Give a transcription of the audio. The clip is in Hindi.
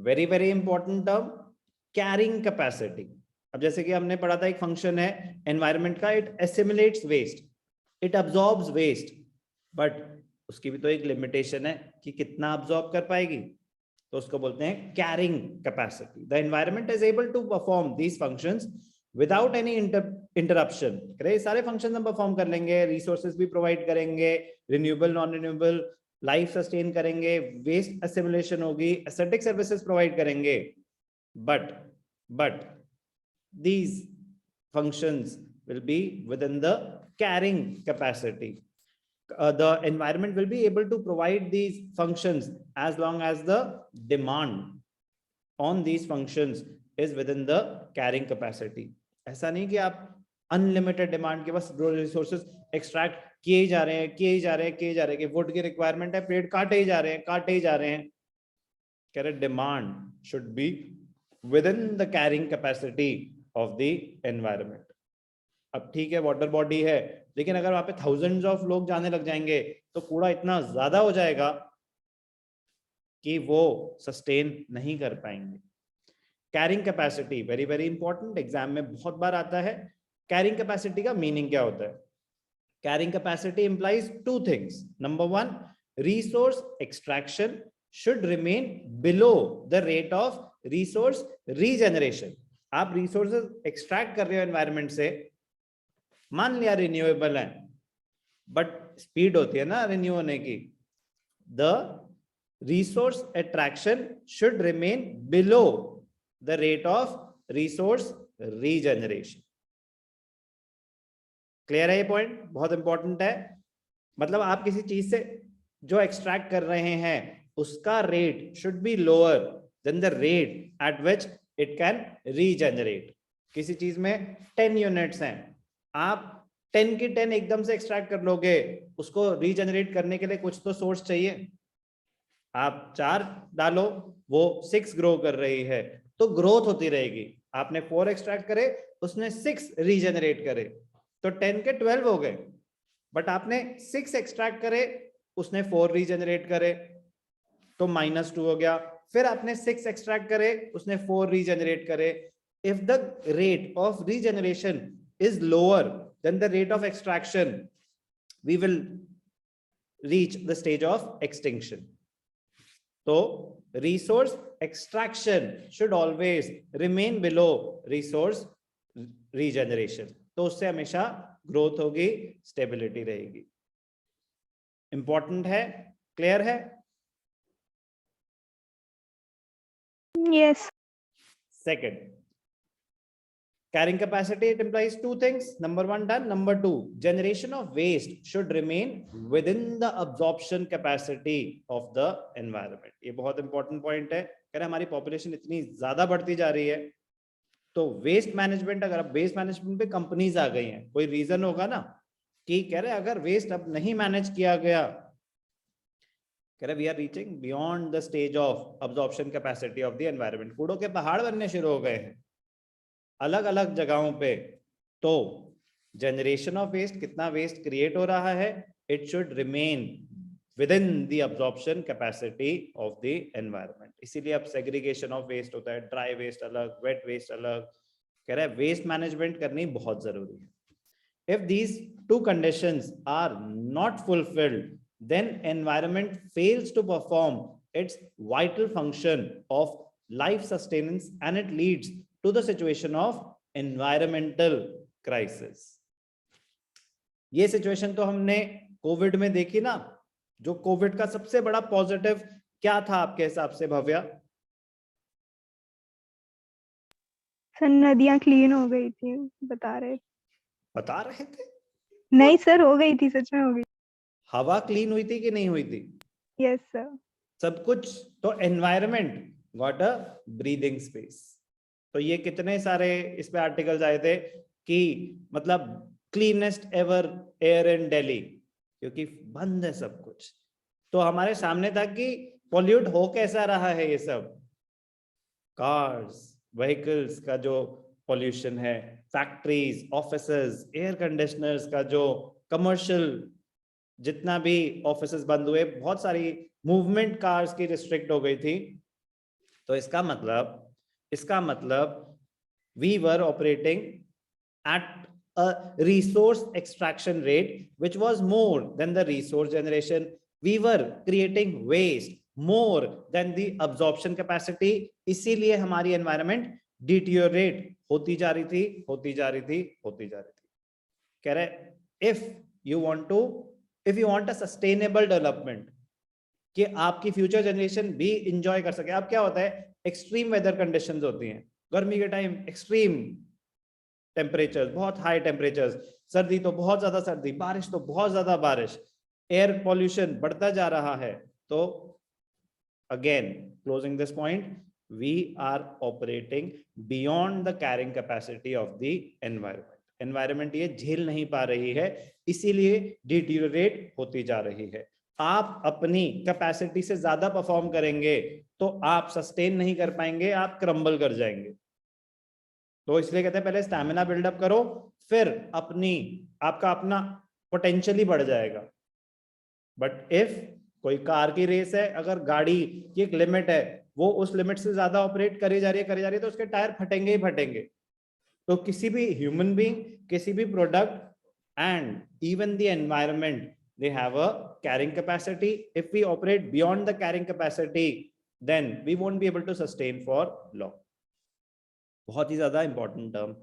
Very very important term, carrying capacity. अब जैसे कि हमने पढ़ा था एक फंक्शन है एनवायरनमेंट का, it assimilates waste, it absorbs waste, but उसकी भी तो एक लिमिटेशन है कि कितना अब्सॉर्ब कर पाएगी, तो उसको बोलते हैं carrying capacity. The environment is able to perform these functions without any interruption. सारे फंक्शन हम परफॉर्म कर लेंगे, रिसोर्सेज भी प्रोवाइड करेंगे, renewable non renewable, life sustain करेंगे, वेस्ट असिमुलेशन होगी, एस्थेटिक सर्विसेज प्रोवाइड करेंगे, but these functions will be within the carrying capacity. The environment will be able to provide these functions as long as the demand on these functions is within the carrying capacity. ऐसा नहीं कि आप अनलिमिटेड डिमांड के बस रिसोर्सेज एक्सट्रैक्ट किए जा रहे हैं, किए जा रहे हैं, किए जा रहे हैं, कि वुड की रिक्वायरमेंट है, पेड़ काटे ही जा रहे हैं, काटे ही जा रहे हैं। कह रहे demand should be within the carrying capacity of the environment. अब ठीक है वाटर बॉडी है, लेकिन अगर वहां पे थाउजेंड्स ऑफ लोग जाने लग जाएंगे तो कूड़ा इतना ज्यादा हो जाएगा कि वो सस्टेन नहीं कर पाएंगे। Carrying capacity very very important, exam में बहुत बार आता है। कैरिंग कैपेसिटी का मीनिंग क्या होता है? Carrying capacity implies two things. Number one, resource extraction should remain below the rate of resource regeneration. आप रिसोर्सेज एक्सट्रैक्ट कर रहे हो एनवायरनमेंट से, मान लिया रिन्यूएबल है, बट स्पीड होती है ना रिन्यू होने की। The resource extraction should remain below the rate of resource regeneration. Clear है ये पॉइंट? बहुत इंपॉर्टेंट है। मतलब आप किसी चीज से जो एक्सट्रैक्ट कर रहे हैं उसका rate should be lower than the rate at which it can regenerate. किसी चीज में 10 यूनिट्स हैं, आप 10 की 10 एकदम से एक्सट्रैक्ट कर लोगे, उसको रीजनरेट करने के लिए कुछ तो सोर्स चाहिए। आप 4 डालो, वो 6 ग्रो कर रही है, तो ग्रोथ होती रहेगी। आपने 4 एक्सट्रैक्ट करे, उसने 6 रीजनरेट करे, तो 10 के 12 हो गए। बट आपने 6 एक्सट्रैक्ट करे, उसने 4 रीजनरेट करे, तो -2 हो गया। फिर आपने 6 एक्सट्रैक्ट करे, उसने 4 रीजनरेट करे। If the rate of regeneration is lower than the rate of extraction, we will reach the stage of extinction. तो resource extraction should always remain below resource regeneration, तो उससे हमेशा ग्रोथ होगी, स्टेबिलिटी रहेगी। इंपॉर्टेंट है, क्लियर है? Yes. Second, carrying capacity, it implies two things. Number one done. Number two, generation of waste should remain within the absorption capacity of the environment. ये बहुत इंपॉर्टेंट पॉइंट है। कह रहे हमारी पॉपुलेशन इतनी ज्यादा बढ़ती जा रही है, तो वेस्ट मैनेजमेंट, अगर अब वेस्ट मैनेजमेंट पे कंपनीज आ गई हैं, कोई रीजन होगा ना कि कह रहे अगर वेस्ट अब नहीं मैनेज किया गया, कह रहे we are reaching beyond the stage of absorption capacity of the environment. कूड़ों के पहाड़ बनने शुरू हो गए हैं अलग अलग जगहों पे। तो जनरेशन ऑफ वेस्ट, कितना वेस्ट क्रिएट हो रहा है, it should remain with in the absorption capacity of the environment. इसीलिए अब सेग्रीगेशन ऑफ वेस्ट होता है, ड्राई वेस्ट अलग, वेट वेस्ट अलग। कह रहे हैं वेस्ट मैनेजमेंट करनी बहुत जरूरी है। If these two conditions are not fulfilled, then environment fails to perform its vital function of life sustenance and it leads to the situation of environmental crisis. ये सिचुएशन तो हमने कोविड में देखी ना। जो कोविड का सबसे बड़ा पॉजिटिव क्या था आपके हिसाब से भव्या? सर नदियां क्लीन हो गई थी, बता रहे थे? नहीं सर, हो गई थी, सच में हो गई। हवा क्लीन हुई थी कि नहीं हुई थी? Yes sir. सब कुछ, तो environment got a breathing space. तो ये कितने सारे इस पे आर्टिकल्स आए थे कि मतलब cleanest ever air in Delhi, क्योंकि बंद है सब कुछ। तो हमारे सामने था कि पॉल्यूट हो कैसा रहा है ये सब, कार्स, व्हीकल्स का जो पॉल्यूशन है, फैक्ट्रीज, ऑफिसेज, एयर कंडीशनर्स का जो कमर्शियल जितना भी ऑफिसेज बंद हुए, बहुत सारी मूवमेंट कार्स की रिस्ट्रिक्ट हो गई थी। तो इसका मतलब we were operating at a resource extraction rate which was more than the resource generation. We were creating waste more than the absorption capacity. इसीलिए हमारी environment deteriorate होती जा रही थी. कह रहे if you want a sustainable development, कि आपकी फ्यूचर जनरेशन भी इंजॉय कर सके. अब क्या होता है, एक्सट्रीम वेदर कंडीशंस होती हैं. गर्मी के टाइम एक्सट्रीम टेम्परेचर्स, बहुत हाई टेम्परेचर्स, सर्दी तो बहुत ज्यादा सर्दी, बारिश तो बहुत ज्यादा बारिश, एयर पॉल्यूशन बढ़ता जा रहा है. तो again closing this point, we are operating beyond the carrying capacity of the environment ये झेल नहीं पा रही है, इसीलिए डिटीरियोरेट होती जा रही है. आप अपनी कैपेसिटी से ज्यादा परफॉर्म करेंगे तो आप सस्टेन नहीं कर पाएंगे, आप क्रम्बल कर जाएंगे. तो इसलिए कहते हैं पहले स्टैमिना बिल्डअप करो, फिर आपका अपना पोटेंशियली बढ़ जाएगा. बट इफ कोई कार की रेस है, अगर गाड़ी की एक लिमिट है, वो उस लिमिट से ज्यादा ऑपरेट करी जा रही है, तो उसके टायर फटेंगे ही फटेंगे. तो किसी भी ह्यूमन बीइंग, किसी भी product and even the environment, they have a carrying capacity. If we operate beyond the carrying capacity, then we won't be able to sustain for long. बहुत ही ज्यादा इंपॉर्टेंट टर्म